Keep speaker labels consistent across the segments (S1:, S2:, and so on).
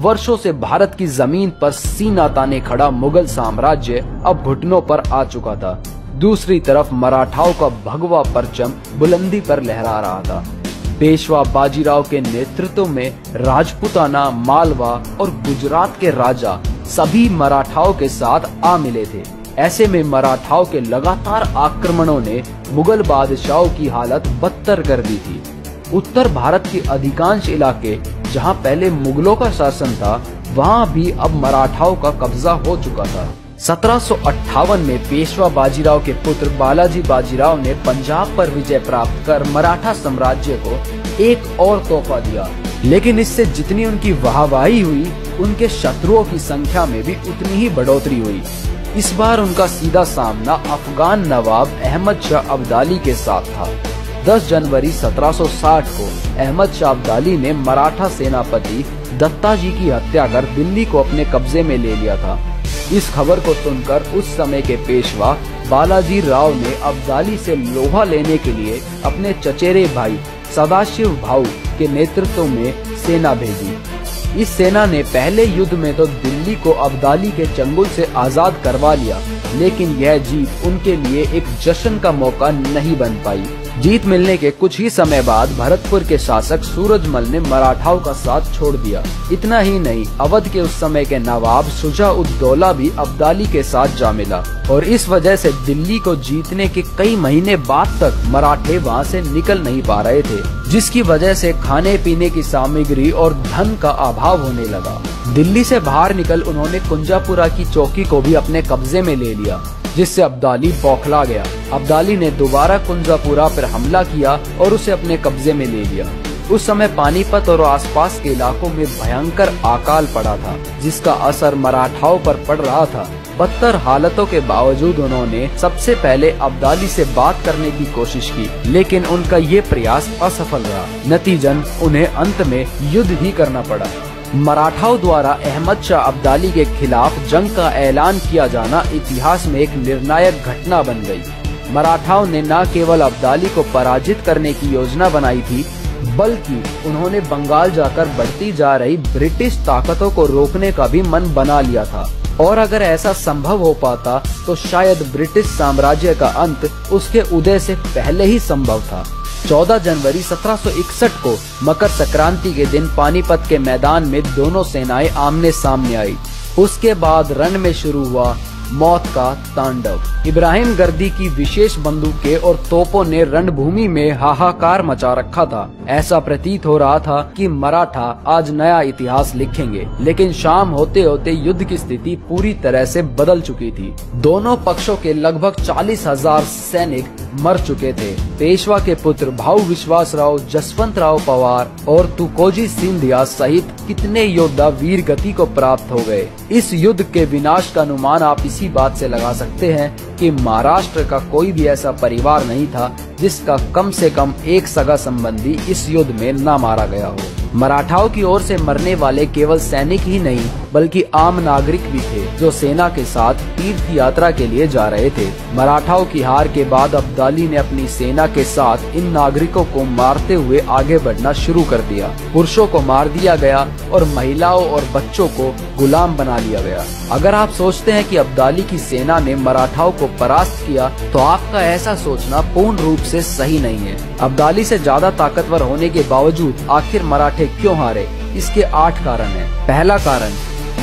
S1: वर्षों से भारत की जमीन पर सीना ताने खड़ा मुगल साम्राज्य अब घुटनों पर आ चुका था। दूसरी तरफ मराठाओं का भगवा परचम बुलंदी पर लहरा रहा था। पेशवा बाजीराव के नेतृत्व में राजपूताना, मालवा और गुजरात के राजा सभी मराठाओं के साथ आ मिले थे। ऐसे में मराठाओं के लगातार आक्रमणों ने मुगल बादशाहों की हालत बदतर कर दी थी। उत्तर भारत के अधिकांश इलाके जहां पहले मुगलों का शासन था, वहां भी अब मराठाओं का कब्जा हो चुका था। 1758 में पेशवा बाजीराव के पुत्र बालाजी बाजीराव ने पंजाब पर विजय प्राप्त कर मराठा साम्राज्य को एक और तोहफा दिया। लेकिन इससे जितनी उनकी वाहवाही हुई, उनके शत्रुओं की संख्या में भी उतनी ही बढ़ोतरी हुई। इस बार उनका सीधा सामना अफगान नवाब अहमद शाह अब्दाली के साथ था। 10 जनवरी 1760 को अहमद शाह अब्दाली ने मराठा सेनापति दत्ताजी की हत्या कर दिल्ली को अपने कब्जे में ले लिया था। इस खबर को सुनकर उस समय के पेशवा बालाजी राव ने अब्दाली से लोहा लेने के लिए अपने चचेरे भाई सदाशिव भाऊ के नेतृत्व में सेना भेजी। इस सेना ने पहले युद्ध में तो दिल्ली को अब्दाली के चंगुल से आजाद करवा लिया, लेकिन यह जीत उनके लिए एक जश्न का मौका नहीं बन पाई। जीत मिलने के कुछ ही समय बाद भरतपुर के शासक सूरजमल ने मराठाओं का साथ छोड़ दिया। इतना ही नहीं, अवध के उस समय के नवाब शुजा-उद-दौला भी अब्दाली के साथ जा मिला और इस वजह से दिल्ली को जीतने के कई महीने बाद तक मराठे वहां से निकल नहीं पा रहे थे, जिसकी वजह से खाने पीने की सामग्री और धन का अभाव होने लगा। दिल्ली से बाहर निकल उन्होंने कुंजापुरा की चौकी को भी अपने कब्जे में ले लिया, जिससे अब्दाली बौखला गया। अब्दाली ने दोबारा कुंजापुरा पर हमला किया और उसे अपने कब्जे में ले लिया। उस समय पानीपत और आसपास के इलाकों में भयंकर अकाल पड़ा था, जिसका असर मराठाओं पर पड़ रहा था। बदतर हालतों के बावजूद उन्होंने सबसे पहले अब्दाली से बात करने की कोशिश की, लेकिन उनका ये प्रयास असफल रहा। नतीजन उन्हें अंत में युद्ध ही करना पड़ा। मराठाओं द्वारा अहमद शाह अब्दाली के खिलाफ जंग का ऐलान किया जाना इतिहास में एक निर्णायक घटना बन गई। मराठाओं ने न केवल अब्दाली को पराजित करने की योजना बनाई थी, बल्कि उन्होंने बंगाल जाकर बढ़ती जा रही ब्रिटिश ताकतों को रोकने का भी मन बना लिया था। और अगर ऐसा संभव हो पाता तो शायद ब्रिटिश साम्राज्य का अंत उसके उदय से पहले ही संभव था। 14 जनवरी 1761 को मकर संक्रांति के दिन पानीपत के मैदान में दोनों सेनाएं आमने सामने आई। उसके बाद रण में शुरू हुआ मौत का तांडव। इब्राहिम गर्दी की विशेष बंदूकें और तोपों ने रणभूमि में हाहाकार मचा रखा था। ऐसा प्रतीत हो रहा था कि मराठा आज नया इतिहास लिखेंगे, लेकिन शाम होते होते युद्ध की स्थिति पूरी तरह से बदल चुकी थी। दोनों पक्षों के लगभग 40,000 सैनिक मर चुके थे। पेशवा के पुत्र भाऊ विश्वासराव, जसवंत राव पवार और तुकोजी सिंधिया सहित कितने योद्धा वीर गति को प्राप्त हो गए। इस युद्ध के विनाश का अनुमान आप इसी बात से लगा सकते हैं कि महाराष्ट्र का कोई भी ऐसा परिवार नहीं था जिसका कम से कम एक सगा संबंधी इस युद्ध में न मारा गया हो। मराठाओं की ओर से मरने वाले केवल सैनिक ही नहीं, बल्कि आम नागरिक भी थे, जो सेना के साथ तीर्थ यात्रा के लिए जा रहे थे। मराठाओं की हार के बाद अब्दाली ने अपनी सेना के साथ इन नागरिकों को मारते हुए आगे बढ़ना शुरू कर दिया। पुरुषों को मार दिया गया और महिलाओं और बच्चों को गुलाम बना लिया गया। अगर आप सोचते हैं कि अब्दाली की सेना ने मराठाओं को परास्त किया, तो आपका ऐसा सोचना पूर्ण रूप से सही नहीं है। अब्दाली से ज्यादा ताकतवर होने के बावजूद आखिर मराठे क्यों हारे? इसके 8 कारण हैं। पहला कारण,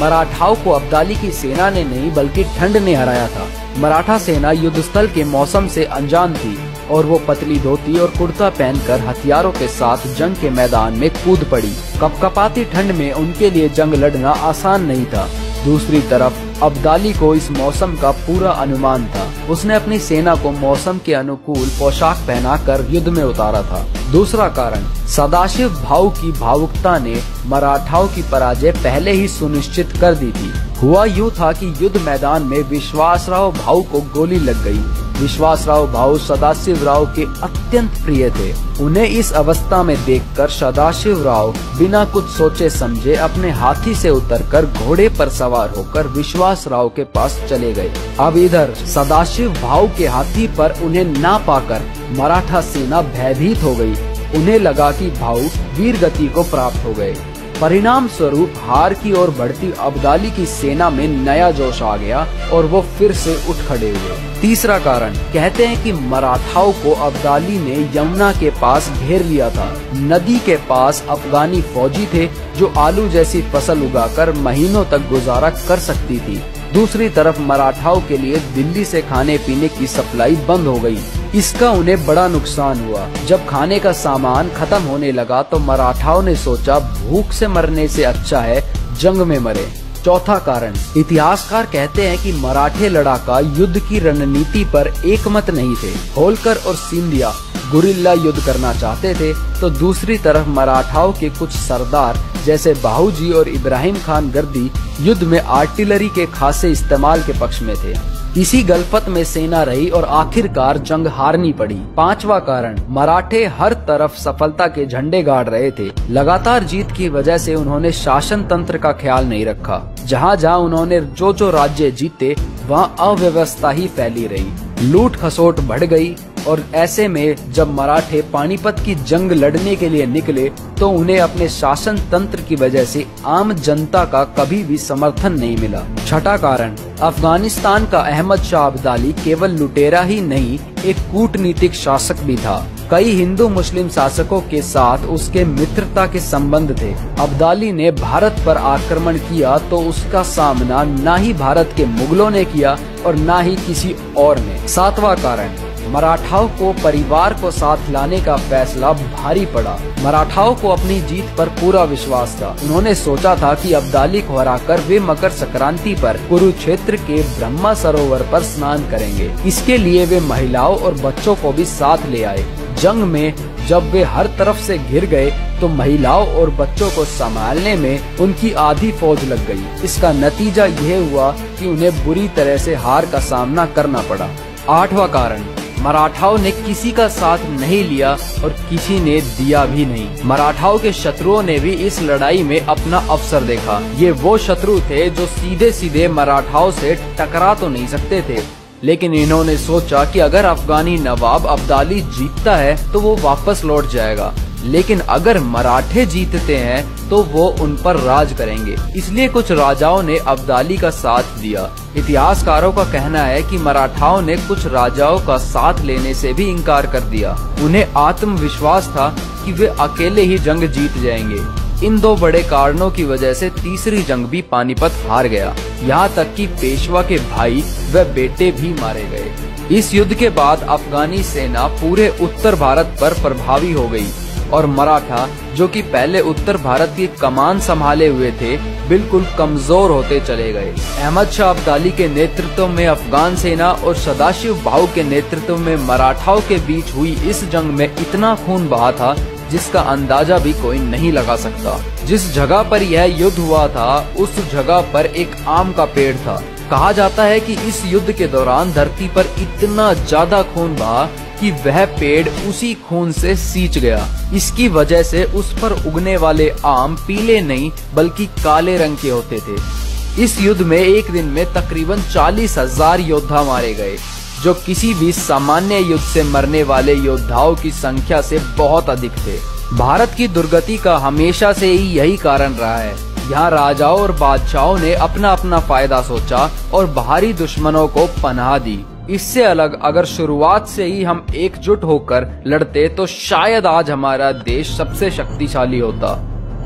S1: मराठाओं को अब्दाली की सेना ने नहीं बल्कि ठंड ने हराया था। मराठा सेना युद्धस्थल के मौसम से अनजान थी और वो पतली धोती और कुर्ता पहनकर हथियारों के साथ जंग के मैदान में कूद पड़ी। कपकपाती ठंड में उनके लिए जंग लड़ना आसान नहीं था। दूसरी तरफ अब्दाली को इस मौसम का पूरा अनुमान था। उसने अपनी सेना को मौसम के अनुकूल पोशाक पहनाकर युद्ध में उतारा था। दूसरा कारण, सदाशिव भाऊ की भावुकता ने मराठाओं की पराजय पहले ही सुनिश्चित कर दी थी। हुआ यूँ था कि युद्ध मैदान में विश्वासराव भाऊ को गोली लग गई। विश्वासराव भाऊ सदाशिव राव के अत्यंत प्रिय थे। उन्हें इस अवस्था में देखकर सदाशिव राव बिना कुछ सोचे समझे अपने हाथी से उतरकर घोड़े पर सवार होकर विश्वासराव के पास चले गए। अब इधर सदाशिव भाऊ के हाथी पर उन्हें ना पाकर मराठा सेना भयभीत हो गई। उन्हें लगा कि भाऊ वीर गति को प्राप्त हो गए। परिणाम स्वरूप हार की ओर बढ़ती अब्दाली की सेना में नया जोश आ गया और वो फिर से उठ खड़े हुए। तीसरा कारण, कहते हैं कि मराठाओं को अब्दाली ने यमुना के पास घेर लिया था। नदी के पास अफगानी फौजी थे जो आलू जैसी फसल उगाकर महीनों तक गुजारा कर सकती थी। दूसरी तरफ मराठाओं के लिए दिल्ली से खाने पीने की सप्लाई बंद हो गई। इसका उन्हें बड़ा नुकसान हुआ। जब खाने का सामान खत्म होने लगा तो मराठाओं ने सोचा भूख से मरने से अच्छा है जंग में मरे। चौथा कारण, इतिहासकार कहते हैं कि मराठे लड़ाका युद्ध की रणनीति पर एकमत नहीं थे। होलकर और सिंधिया गुरिल्ला युद्ध करना चाहते थे तो दूसरी तरफ मराठाओं के कुछ सरदार जैसे बाहूजी और इब्राहिम खान गर्दी युद्ध में आर्टिलरी के खासे इस्तेमाल के पक्ष में थे। इसी गलफत में सेना रही और आखिरकार जंग हारनी पड़ी। पांचवा कारण, मराठे हर तरफ सफलता के झंडे गाड़ रहे थे। लगातार जीत की वजह से उन्होंने शासन तंत्र का ख्याल नहीं रखा। जहाँ जहाँ उन्होंने जो राज्य जीते वहाँ अव्यवस्था ही फैली रही। लूट खसोट बढ़ गई और ऐसे में जब मराठे पानीपत की जंग लड़ने के लिए निकले तो उन्हें अपने शासन तंत्र की वजह से आम जनता का कभी भी समर्थन नहीं मिला। छठा कारण, अफगानिस्तान का अहमद शाह अब्दाली केवल लुटेरा ही नहीं, एक कूटनीतिक शासक भी था। कई हिंदू मुस्लिम शासकों के साथ उसके मित्रता के संबंध थे। अब्दाली ने भारत पर आक्रमण किया तो उसका सामना न ही भारत के मुगलों ने किया और न ही किसी और ने। सातवां कारण, मराठाओं को परिवार को साथ लाने का फैसला भारी पड़ा। मराठाओं को अपनी जीत पर पूरा विश्वास था। उन्होंने सोचा था कि अब्दाली को हराकर वे मकर संक्रांति पर कुरुक्षेत्र के ब्रह्मा सरोवर पर स्नान करेंगे। इसके लिए वे महिलाओं और बच्चों को भी साथ ले आए। जंग में जब वे हर तरफ से घिर गए तो महिलाओं और बच्चों को संभालने में उनकी आधी फौज लग गई। इसका नतीजा यह हुआ कि उन्हें बुरी तरह से हार का सामना करना पड़ा। आठवां कारण, मराठाओं ने किसी का साथ नहीं लिया और किसी ने दिया भी नहीं। मराठाओं के शत्रुओं ने भी इस लड़ाई में अपना अवसर देखा। ये वो शत्रु थे जो सीधे सीधे मराठाओं से टकरा तो नहीं सकते थे, लेकिन इन्होंने सोचा कि अगर अफगानी नवाब अब्दाली जीतता है तो वो वापस लौट जाएगा, लेकिन अगर मराठे जीतते हैं तो वो उन पर राज करेंगे। इसलिए कुछ राजाओं ने अब्दाली का साथ दिया। इतिहासकारों का कहना है कि मराठाओं ने कुछ राजाओं का साथ लेने से भी इनकार कर दिया। उन्हें आत्मविश्वास था कि वे अकेले ही जंग जीत जाएंगे। इन दो बड़े कारणों की वजह से तीसरी जंग भी पानीपत हार गया। यहाँ तक कि पेशवा के भाई व बेटे भी मारे गए। इस युद्ध के बाद अफगानी सेना पूरे उत्तर भारत पर प्रभावी हो गई और मराठा, जो कि पहले उत्तर भारत की कमान संभाले हुए थे, बिल्कुल कमजोर होते चले गए। अहमद शाह अब्दाली के नेतृत्व में अफगान सेना और सदाशिव भाऊ के नेतृत्व में मराठाओं के बीच हुई इस जंग में इतना खून बहा था जिसका अंदाजा भी कोई नहीं लगा सकता। जिस जगह पर यह युद्ध हुआ था उस जगह पर एक आम का पेड़ था। कहा जाता है कि इस युद्ध के दौरान धरती पर इतना ज्यादा खून बहा कि वह पेड़ उसी खून से सींच गया। इसकी वजह से उस पर उगने वाले आम पीले नहीं बल्कि काले रंग के होते थे। इस युद्ध में एक दिन में तकरीबन 40,000 योद्धा मारे गए, जो किसी भी सामान्य युद्ध से मरने वाले योद्धाओं की संख्या से बहुत अधिक थे। भारत की दुर्गति का हमेशा से ही यही कारण रहा है। यहाँ राजाओं और बादशाहों ने अपना अपना फायदा सोचा और बाहरी दुश्मनों को पनाह दी। इससे अलग अगर शुरुआत से ही हम एकजुट होकर लड़ते तो शायद आज हमारा देश सबसे शक्तिशाली होता।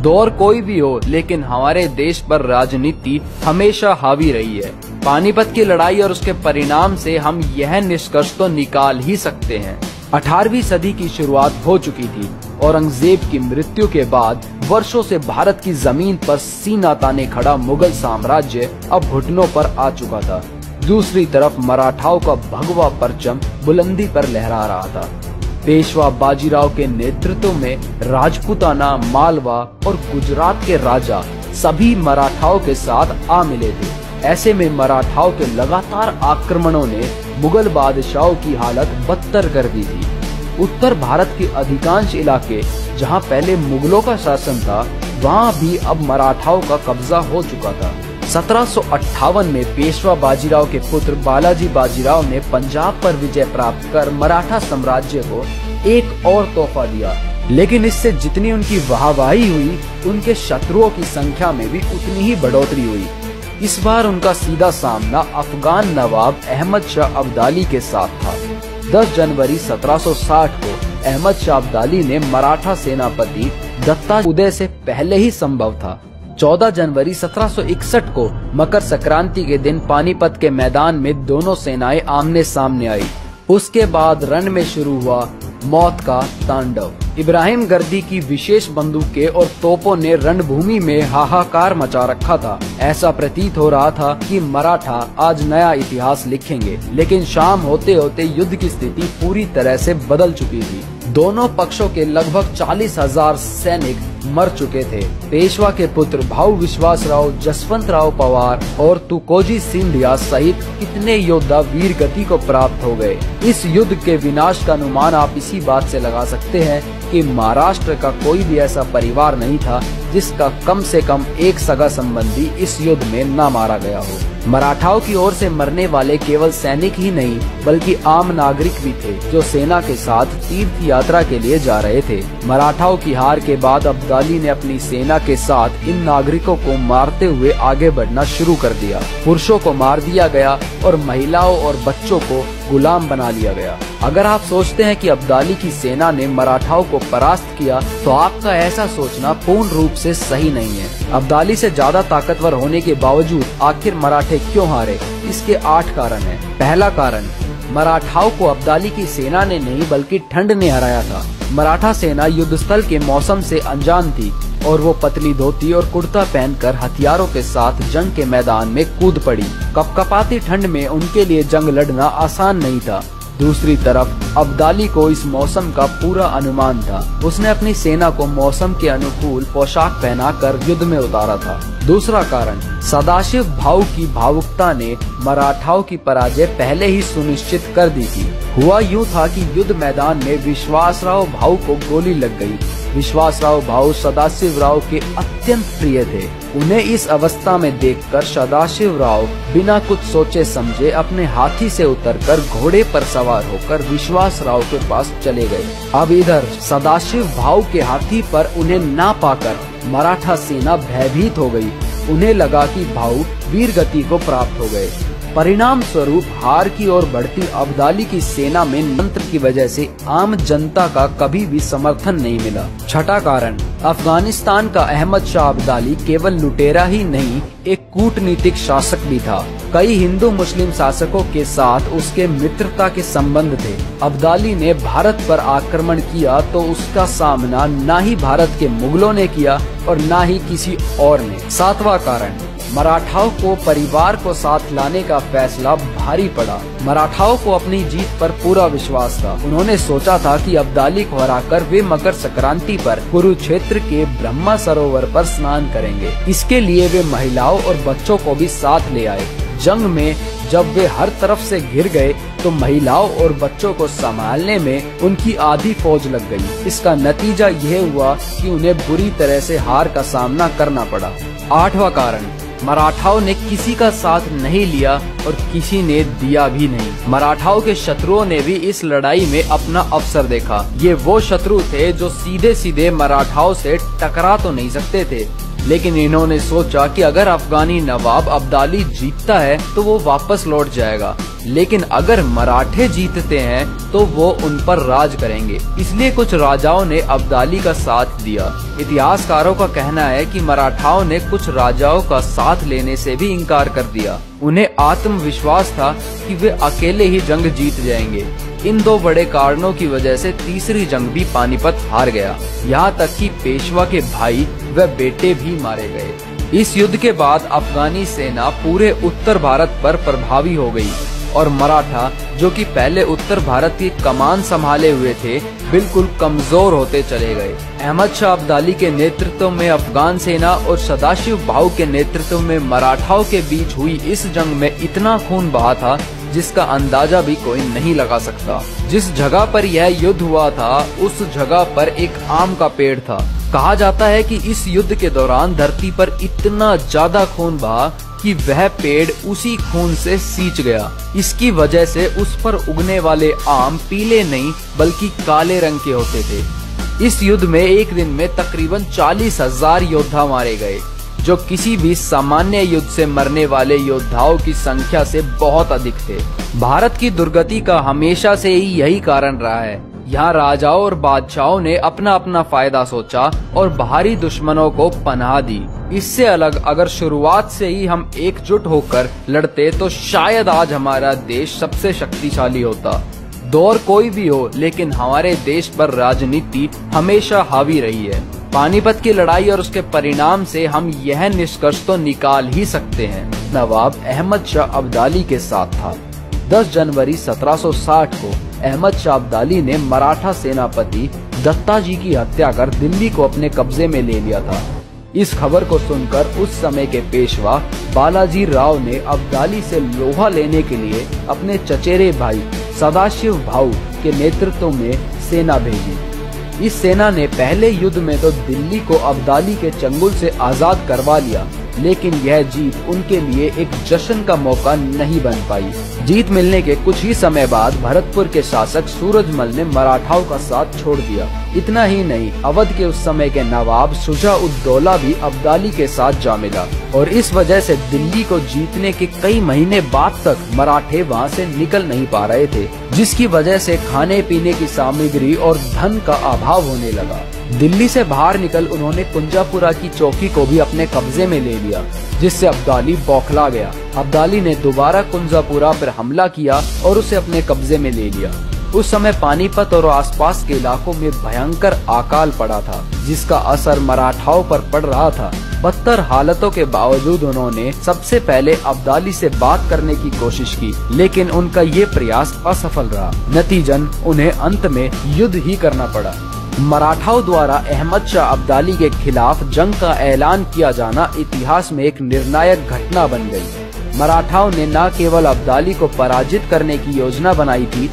S1: दौर कोई भी हो, लेकिन हमारे देश पर राजनीति हमेशा हावी रही है। पानीपत की लड़ाई और उसके परिणाम से हम यह निष्कर्ष तो निकाल ही सकते हैं। 18वीं सदी की शुरुआत हो चुकी थी। औरंगजेब की मृत्यु के बाद वर्षों से भारत की जमीन पर सीना ताने खड़ा मुगल साम्राज्य अब घुटनों पर आ चुका था। दूसरी तरफ मराठाओं का भगवा परचम बुलंदी पर लहरा रहा था। पेशवा बाजीराव के नेतृत्व में राजपूताना, मालवा और गुजरात के राजा सभी मराठाओं के साथ आ मिले थे। ऐसे में मराठाओं के लगातार आक्रमणों ने मुगल बादशाहों की हालत बदतर कर दी थी। उत्तर भारत के अधिकांश इलाके जहां पहले मुगलों का शासन था, वहां भी अब मराठाओं का कब्जा हो चुका था। 1758 में पेशवा बाजीराव के पुत्र बालाजी बाजीराव ने पंजाब पर विजय प्राप्त कर मराठा साम्राज्य को एक और तोहफा दिया। लेकिन इससे जितनी उनकी वाहवाही हुई, उनके शत्रुओं की संख्या में भी उतनी ही बढ़ोतरी हुई। इस बार उनका सीधा सामना अफगान नवाब अहमद शाह अब्दाली के साथ था। 10 जनवरी 1760 को अहमद शाह अब्दाली ने मराठा सेनापति दत्ता उदय से पहले ही संभव था। 14 जनवरी 1761 को मकर संक्रांति के दिन पानीपत के मैदान में दोनों सेनाएं आमने सामने आई। उसके बाद रण में शुरू हुआ मौत का तांडव। इब्राहिम गर्दी की विशेष बंदूकें और तोपों ने रणभूमि में हाहाकार मचा रखा था। ऐसा प्रतीत हो रहा था कि मराठा आज नया इतिहास लिखेंगे, लेकिन शाम होते होते युद्ध की स्थिति पूरी तरह से बदल चुकी थी। दोनों पक्षों के लगभग 40,000 सैनिक मर चुके थे। पेशवा के पुत्र भाऊ विश्वासराव, जसवंतराव पवार और तुकोजी सिंधिया सहित कितने योद्धा वीर गति को प्राप्त हो गए। इस युद्ध के विनाश का अनुमान आप इसी बात से लगा सकते हैं कि महाराष्ट्र का कोई भी ऐसा परिवार नहीं था जिसका कम से कम एक सगा संबंधी इस युद्ध में न मारा गया हो। मराठाओं की ओर से मरने वाले केवल सैनिक ही नहीं बल्कि आम नागरिक भी थे, जो सेना के साथ तीर्थ यात्रा के लिए जा रहे थे। मराठाओं की हार के बाद अब्दाली ने अपनी सेना के साथ इन नागरिकों को मारते हुए आगे बढ़ना शुरू कर दिया। पुरुषों को मार दिया गया और महिलाओं और बच्चों को गुलाम बना लिया गया। अगर आप सोचते हैं कि अब्दाली की सेना ने मराठाओं को परास्त किया, तो आपका ऐसा सोचना पूर्ण रूप से सही नहीं है। अब्दाली से ज्यादा ताकतवर होने के बावजूद आखिर मराठे क्यों हारे? इसके 8 कारण हैं। पहला कारण, मराठाओं को अब्दाली की सेना ने नहीं बल्कि ठंड ने हराया था। मराठा सेना युद्धस्थल के मौसम से अनजान थी और वो पतली धोती और कुर्ता पहनकर हथियारों के साथ जंग के मैदान में कूद पड़ी। कपकपाती ठंड में उनके लिए जंग लड़ना आसान नहीं था। दूसरी तरफ अब्दाली को इस मौसम का पूरा अनुमान था। उसने अपनी सेना को मौसम के अनुकूल पोशाक पहनाकर युद्ध में उतारा था। दूसरा कारण, सदाशिव भाऊ की भावुकता ने मराठाओं की पराजय पहले ही सुनिश्चित कर दी थी। हुआ यूं था कि युद्ध मैदान में विश्वासराव भाऊ को गोली लग गई। विश्वासराव भाऊ सदाशिव राव के अत्यंत प्रिय थे। उन्हें इस अवस्था में देखकर सदाशिव राव बिना कुछ सोचे समझे अपने हाथी से उतरकर घोड़े पर सवार होकर विश्वासराव के पास चले गए। अब इधर सदाशिव भाऊ के हाथी पर उन्हें ना पाकर मराठा सेना भयभीत हो गई। उन्हें लगा कि भाऊ वीर गति को प्राप्त हो गए। परिणाम स्वरूप हार की ओर बढ़ती अब्दाली की सेना में मंत्र की वजह से आम जनता का कभी भी समर्थन नहीं मिला। छठा कारण, अफगानिस्तान का अहमद शाह अब्दाली केवल लुटेरा ही नहीं, एक कूटनीतिक शासक भी था। कई हिंदू मुस्लिम शासकों के साथ उसके मित्रता के संबंध थे। अब्दाली ने भारत पर आक्रमण किया तो उसका सामना न ही भारत के मुगलों ने किया और न ही किसी और ने। सातवां कारण, मराठाओं को परिवार को साथ लाने का फैसला भारी पड़ा। मराठाओं को अपनी जीत पर पूरा विश्वास था। उन्होंने सोचा था कि अब्दाली को हराकर वे मकर संक्रांति पर कुरुक्षेत्र के ब्रह्मा सरोवर पर स्नान करेंगे। इसके लिए वे महिलाओं और बच्चों को भी साथ ले आए। जंग में जब वे हर तरफ से घिर गए तो महिलाओं और बच्चों को संभालने में उनकी आधी फौज लग गई। इसका नतीजा यह हुआ कि उन्हें बुरी तरह से हार का सामना करना पड़ा। आठवां कारण, मराठाओं ने किसी का साथ नहीं लिया और किसी ने दिया भी नहीं। मराठाओं के शत्रुओं ने भी इस लड़ाई में अपना अवसर देखा। ये वो शत्रु थे जो सीधे सीधे मराठाओं से टकरा तो नहीं सकते थे, लेकिन इन्होंने सोचा कि अगर अफगानी नवाब अब्दाली जीतता है तो वो वापस लौट जाएगा, लेकिन अगर मराठे जीतते हैं तो वो उन पर राज करेंगे। इसलिए कुछ राजाओं ने अब्दाली का साथ दिया। इतिहासकारों का कहना है कि मराठाओं ने कुछ राजाओं का साथ लेने से भी इनकार कर दिया। उन्हें आत्मविश्वास था कि वे अकेले ही जंग जीत जाएंगे। इन दो बड़े कारणों की वजह से तीसरी जंग भी पानीपत हार गया। यहाँ तक कि पेशवा के भाई व बेटे भी मारे गए। इस युद्ध के बाद अफगानी सेना पूरे उत्तर भारत पर प्रभावी हो गई और मराठा, जो कि पहले उत्तर भारत की कमान संभाले हुए थे, बिल्कुल कमजोर होते चले गए। अहमद शाह अब्दाली के नेतृत्व में अफगान सेना और सदाशिव भाऊ के नेतृत्व में मराठाओं के बीच हुई इस जंग में इतना खून बहा था जिसका अंदाजा भी कोई नहीं लगा सकता। जिस जगह पर यह युद्ध हुआ था उस जगह पर एक आम का पेड़ था। कहा जाता है कि इस युद्ध के दौरान धरती पर इतना ज्यादा खून बहा कि वह पेड़ उसी खून से सींच गया। इसकी वजह से उस पर उगने वाले आम पीले नहीं बल्कि काले रंग के होते थे। इस युद्ध में एक दिन में तकरीबन 40,000 योद्धा मारे गए, जो किसी भी सामान्य युद्ध से मरने वाले योद्धाओं की संख्या से बहुत अधिक थे। भारत की दुर्गति का हमेशा से ही यही कारण रहा है। यहाँ राजाओं और बादशाहों ने अपना अपना फायदा सोचा और बाहरी दुश्मनों को पनाह दी। इससे अलग अगर शुरुआत से ही हम एकजुट होकर लड़ते तो शायद आज हमारा देश सबसे शक्तिशाली होता। दौर कोई भी हो, लेकिन हमारे देश पर राजनीति हमेशा हावी रही है। पानीपत की लड़ाई और उसके परिणाम से हम यह निष्कर्ष तो निकाल ही सकते हैं, नवाब अहमद शाह अब्दाली के साथ था। 10 जनवरी 1760 को अहमद शाह अब्दाली ने मराठा सेनापति दत्ताजी की हत्या कर दिल्ली को अपने कब्जे में ले लिया था। इस खबर को सुनकर उस समय के पेशवा बालाजी राव ने अब्दाली से लोहा लेने के लिए अपने चचेरे भाई सदाशिव भाऊ के नेतृत्व में सेना भेजी। इस सेना ने पहले युद्ध में तो दिल्ली को अब्दाली के चंगुल से आजाद करवा लिया, लेकिन यह जीत उनके लिए एक जश्न का मौका नहीं बन पाई। जीत मिलने के कुछ ही समय बाद भरतपुर के शासक सूरजमल ने मराठाओं का साथ छोड़ दिया। इतना ही नहीं, अवध के उस समय के नवाब शुजा-उद-दौला भी अब्दाली के साथ जा मिला और इस वजह से दिल्ली को जीतने के कई महीने बाद तक मराठे वहां से निकल नहीं पा रहे थे, जिसकी वजह से खाने पीने की सामग्री और धन का अभाव होने लगा। दिल्ली से बाहर निकल उन्होंने कुंजापुरा की चौकी को भी अपने कब्जे में ले लिया, जिससे अब्दाली बौखला गया। अब्दाली ने दोबारा कुंजापुरा पर हमला किया और उसे अपने कब्जे में ले लिया। उस समय पानीपत और आसपास के इलाकों में भयंकर अकाल पड़ा था, जिसका असर मराठाओं पर पड़ रहा था। बदतर हालतों के बावजूद उन्होंने सबसे पहले अब्दाली से बात करने की कोशिश की, लेकिन उनका ये प्रयास असफल रहा। नतीजन उन्हें अंत में युद्ध ही करना पड़ा। मराठाओं द्वारा अहमद शाह अब्दाली के खिलाफ जंग का ऐलान किया जाना इतिहास में एक निर्णायक घटना बन गई। मराठाओं ने न केवल अब्दाली को पराजित करने की योजना बनाई थी,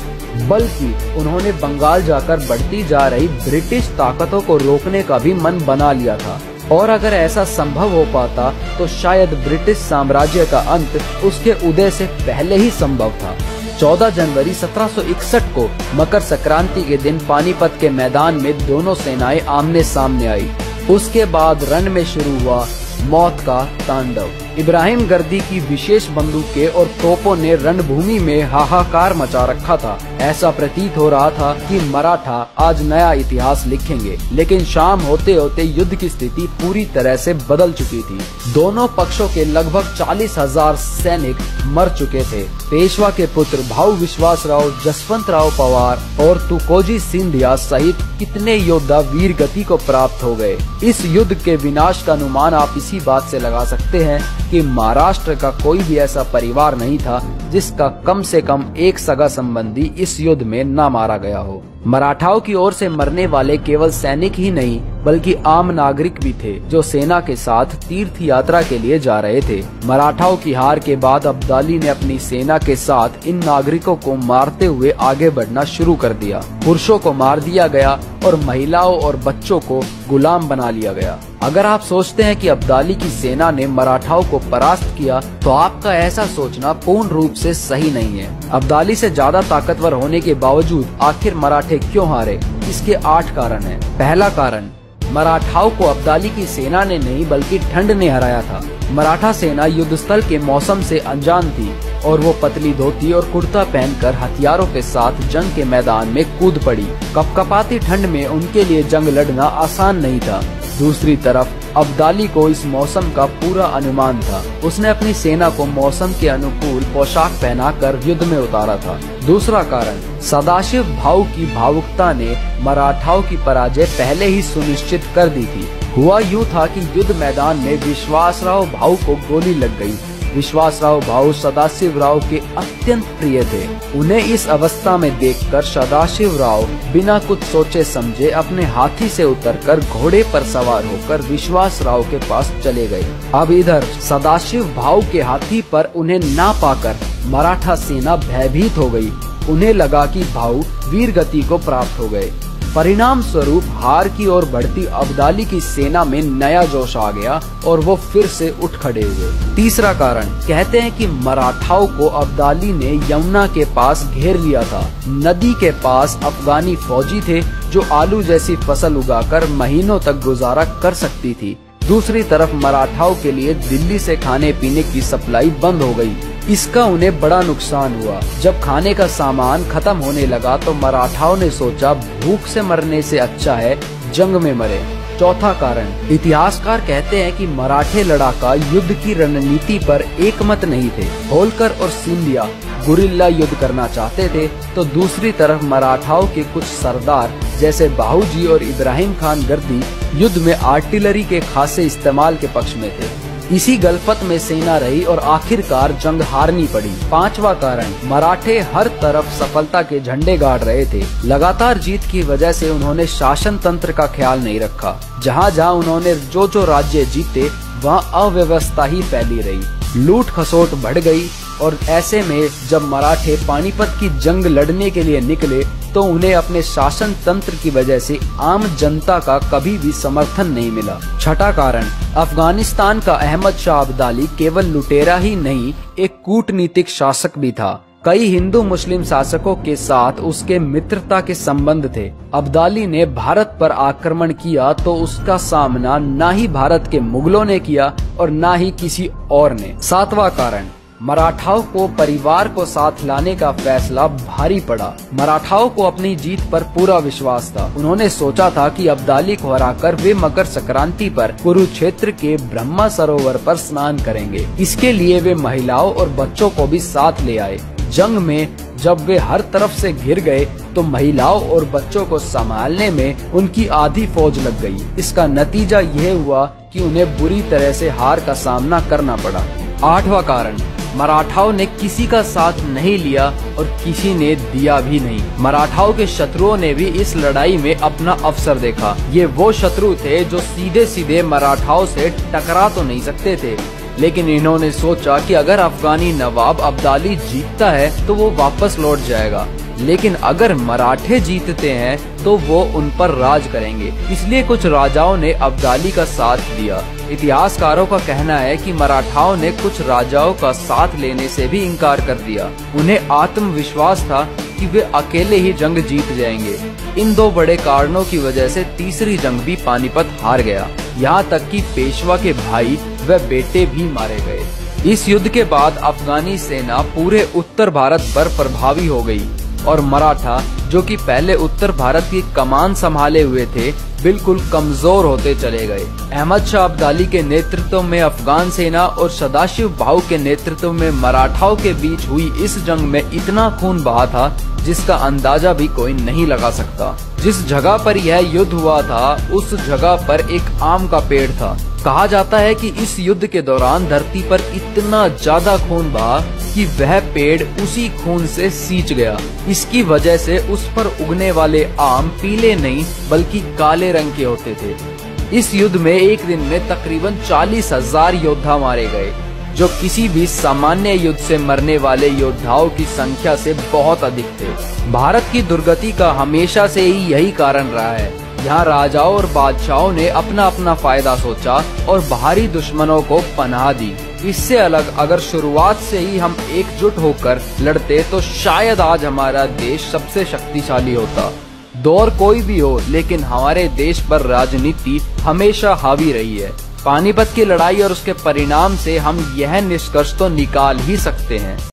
S1: बल्कि उन्होंने बंगाल जाकर बढ़ती जा रही ब्रिटिश ताकतों को रोकने का भी मन बना लिया था। और अगर ऐसा संभव हो पाता तो शायद ब्रिटिश साम्राज्य का अंत उसके उदय से पहले ही संभव था। 14 जनवरी 1761 को मकर संक्रांति के दिन पानीपत के मैदान में दोनों सेनाएं आमने सामने आई। उसके बाद रण में शुरू हुआ मौत का तांडव। इब्राहिम गर्दी की विशेष बंदूकें और तोपों ने रणभूमि में हाहाकार मचा रखा था। ऐसा प्रतीत हो रहा था कि मराठा आज नया इतिहास लिखेंगे, लेकिन शाम होते होते युद्ध की स्थिति पूरी तरह से बदल चुकी थी। दोनों पक्षों के लगभग 40,000 सैनिक मर चुके थे। पेशवा के पुत्र भाऊ विश्वासराव, जसवंतराव पवार और तुकोजी सिंधिया सहित कितने योद्धा वीर गति को प्राप्त हो गए। इस युद्ध के विनाश का अनुमान आप इसी बात से लगा सकते हैं कि महाराष्ट्र का कोई भी ऐसा परिवार नहीं था जिसका कम से कम एक सगा संबंधी इस युद्ध में न मारा गया हो। मराठाओं की ओर से मरने वाले केवल सैनिक ही नहीं बल्कि आम नागरिक भी थे, जो सेना के साथ तीर्थ यात्रा के लिए जा रहे थे। मराठाओं की हार के बाद अब्दाली ने अपनी सेना के साथ इन नागरिकों को मारते हुए आगे बढ़ना शुरू कर दिया। पुरुषों को मार दिया गया और महिलाओं और बच्चों को गुलाम बना लिया गया। अगर आप सोचते हैं कि अब्दाली की सेना ने मराठाओं को परास्त किया, तो आपका ऐसा सोचना पूर्ण रूप से सही नहीं है। अब्दाली से ज्यादा ताकतवर होने के बावजूद आखिर मराठे क्यों हारे? इसके 8 कारण हैं। पहला कारण, मराठाओं को अब्दाली की सेना ने नहीं बल्कि ठंड ने हराया था। मराठा सेना युद्धस्थल के मौसम से अनजान थी और वो पतली धोती और कुर्ता पहनकर हथियारों के साथ जंग के मैदान में कूद पड़ी। कपकपाती ठंड में उनके लिए जंग लड़ना आसान नहीं था। दूसरी तरफ अब्दाली को इस मौसम का पूरा अनुमान था। उसने अपनी सेना को मौसम के अनुकूल पोशाक पहनाकर युद्ध में उतारा था। दूसरा कारण, सदाशिव भाऊ की भावुकता ने मराठाओं की पराजय पहले ही सुनिश्चित कर दी थी। हुआ यूं था कि युद्ध मैदान में विश्वासराव भाऊ को गोली लग गई। विश्वासराव भाऊ सदाशिव राव के अत्यंत प्रिय थे। उन्हें इस अवस्था में देखकर सदाशिव राव बिना कुछ सोचे समझे अपने हाथी से उतरकर घोड़े पर सवार होकर विश्वासराव के पास चले गए। अब इधर सदाशिव भाऊ के हाथी पर उन्हें ना पाकर मराठा सेना भयभीत हो गई। उन्हें लगा कि भाऊ वीर गति को प्राप्त हो गए। परिणाम स्वरूप हार की ओर बढ़ती अब्दाली की सेना में नया जोश आ गया और वो फिर से उठ खड़े हुए। तीसरा कारण, कहते हैं कि मराठाओं को अब्दाली ने यमुना के पास घेर लिया था। नदी के पास अफगानी फौजी थे जो आलू जैसी फसल उगाकर महीनों तक गुजारा कर सकती थी। दूसरी तरफ मराठाओं के लिए दिल्ली से खाने पीने की सप्लाई बंद हो गई। इसका उन्हें बड़ा नुकसान हुआ। जब खाने का सामान खत्म होने लगा तो मराठाओं ने सोचा भूख से मरने से अच्छा है जंग में मरे। चौथा कारण, इतिहासकार कहते हैं कि मराठे लड़ाका युद्ध की रणनीति पर एकमत नहीं थे। होलकर और सिंधिया गुरिल्ला युद्ध करना चाहते थे तो दूसरी तरफ मराठाओं के कुछ सरदार जैसे बाहूजी और इब्राहिम खान गर्दी युद्ध में आर्टिलरी के खासे इस्तेमाल के पक्ष में थे। इसी गलफत में सेना रही और आखिरकार जंग हारनी पड़ी। पांचवा कारण, मराठे हर तरफ सफलता के झंडे गाड़ रहे थे। लगातार जीत की वजह से उन्होंने शासन तंत्र का ख्याल नहीं रखा। जहाँ जहाँ उन्होंने जो राज्य जीते वहाँ अव्यवस्था ही फैली रही, लूट खसोट बढ़ गई। और ऐसे में जब मराठे पानीपत की जंग लड़ने के लिए निकले तो उन्हें अपने शासन तंत्र की वजह से आम जनता का कभी भी समर्थन नहीं मिला। छठा कारण, अफगानिस्तान का अहमद शाह अब्दाली केवल लुटेरा ही नहीं, एक कूटनीतिक शासक भी था। कई हिंदू मुस्लिम शासकों के साथ उसके मित्रता के संबंध थे। अब्दाली ने भारत पर आक्रमण किया तो उसका सामना न ही भारत के मुगलों ने किया और न ही किसी और ने। सातवां कारण, मराठाओं को परिवार को साथ लाने का फैसला भारी पड़ा। मराठाओं को अपनी जीत पर पूरा विश्वास था। उन्होंने सोचा था कि अब्दाली को हराकर वे मकर संक्रांति पर कुरुक्षेत्र के ब्रह्मा सरोवर पर स्नान करेंगे। इसके लिए वे महिलाओं और बच्चों को भी साथ ले आए। जंग में जब वे हर तरफ से घिर गए तो महिलाओं और बच्चों को संभालने में उनकी आधी फौज लग गई। इसका नतीजा यह हुआ कि उन्हें बुरी तरह से हार का सामना करना पड़ा। आठवां कारण, मराठाओं ने किसी का साथ नहीं लिया और किसी ने दिया भी नहीं। मराठाओं के शत्रुओं ने भी इस लड़ाई में अपना अवसर देखा। ये वो शत्रु थे जो सीधे सीधे मराठाओं से टकरा तो नहीं सकते थे, लेकिन इन्होंने सोचा कि अगर अफगानी नवाब अब्दाली जीतता है तो वो वापस लौट जाएगा, लेकिन अगर मराठे जीतते हैं तो वो उन पर राज करेंगे। इसलिए कुछ राजाओं ने अब्दाली का साथ दिया। इतिहासकारों का कहना है कि मराठाओं ने कुछ राजाओं का साथ लेने से भी इनकार कर दिया। उन्हें आत्मविश्वास था कि वे अकेले ही जंग जीत जाएंगे। इन दो बड़े कारणों की वजह से तीसरी जंग भी पानीपत हार गया। यहाँ तक कि पेशवा के भाई व बेटे भी मारे गए। इस युद्ध के बाद अफगानी सेना पूरे उत्तर भारत पर प्रभावी हो गई और मराठा, जो कि पहले उत्तर भारत की कमान संभाले हुए थे, बिल्कुल कमजोर होते चले गए। अहमद शाह अब्दाली के नेतृत्व में अफगान सेना और सदाशिव भाऊ के नेतृत्व में मराठाओं के बीच हुई इस जंग में इतना खून बहा था जिसका अंदाजा भी कोई नहीं लगा सकता। जिस जगह पर यह युद्ध हुआ था उस जगह पर एक आम का पेड़ था। कहा जाता है कि इस युद्ध के दौरान धरती पर इतना ज्यादा खून बहा कि वह पेड़ उसी खून से सींच गया। इसकी वजह से उस पर उगने वाले आम पीले नहीं बल्कि काले रंग के होते थे। इस युद्ध में एक दिन में तकरीबन 40,000 योद्धा मारे गए, जो किसी भी सामान्य युद्ध से मरने वाले योद्धाओं की संख्या से बहुत अधिक थे। भारत की दुर्गति का हमेशा से ही यही कारण रहा है। यहाँ राजाओं और बादशाहों ने अपना अपना फायदा सोचा और बाहरी दुश्मनों को पनाह दी। इससे अलग अगर शुरुआत से ही हम एकजुट होकर लड़ते तो शायद आज हमारा देश सबसे शक्तिशाली होता। दौर कोई भी हो, लेकिन हमारे देश पर राजनीति हमेशा हावी रही है। पानीपत की लड़ाई और उसके परिणाम से हम यह निष्कर्ष तो निकाल ही सकते हैं